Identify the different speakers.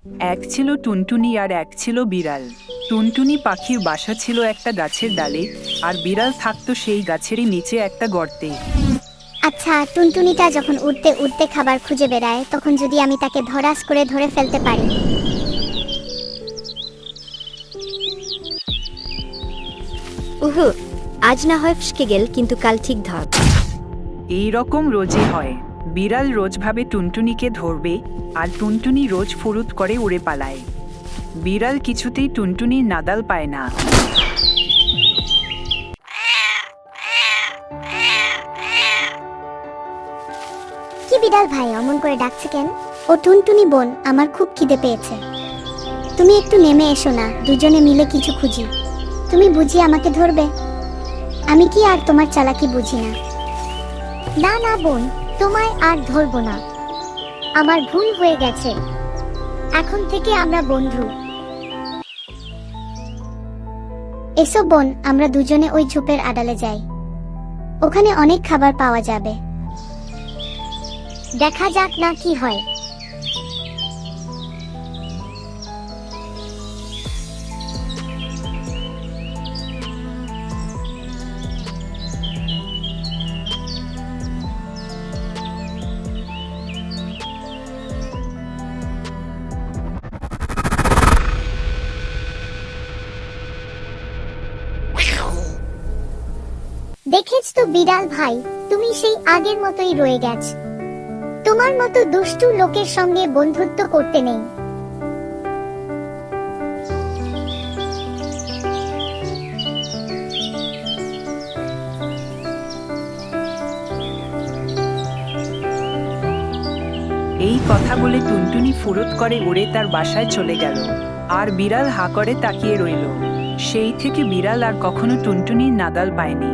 Speaker 1: এক ছিল টুনটুনি আর এক ছিল বিড়াল। টুনটুনি পাখির বাসা ছিল একটা গাছের ডালে, আর বিড়াল থাকতো সেই গাছেরই নিচে একটা গর্তে।
Speaker 2: আচ্ছা, টুনটুনিটা যখন উড়তে উড়তে খাবার খুঁজে বেড়ায়, তখন যদি আমি তাকে ধরাস করে ধরে ফেলতে পারি।
Speaker 3: উহু, আজ না হয় ফসকে গেল, কিন্তু কাল ঠিক ধর।
Speaker 1: এই রকম রোজই হয়। বিড়াল রোজ ভাবে টুনটুনিকে ধরবে, আর টুনটুনি রোজ ফুরুত করে উড়ে পালায়। বিড়াল কিছুতেই টুনটুনির নাগাল পায় না।
Speaker 2: কি বিড়াল ভাই অমন করে ডাকছে কেন? ও টুনটুনি বোন, আমার খুব খিদে পেয়েছে। তুমি একটু নেমে এসো না, দুজনে মিলে কিছু খুঁজি। তুমি বুঝি আমাকে ধরবে? আমি কি আর তোমার চালাকি বুঝি না? না না বোন, তোমায় আর ধরবো না। আমার ভুল হয়ে গেছে। এখন থেকে আমরা বন্ধু। এসো বোন, আমরা দুজনে ওই ঝোপের আড়ালে যাই। ওখানে অনেক খাবার পাওয়া যাবে। দেখা যাক না কি হয়। দেখেছ তো বিড়াল ভাই, তুমি সেই আগের মতোই রয়ে গেছ। তোমার মতো দুষ্টু লোকের সঙ্গে বন্ধুত্ব করতে নেই।
Speaker 1: এই কথা বলে টুনটুনি ফুরুত করে উড়ে তার বাসায় চলে গেল, আর বিড়াল হা করে তাকিয়ে রইল। সেই থেকে বিড়াল আর কখনো টুনটুনির নাগাল পায়নি।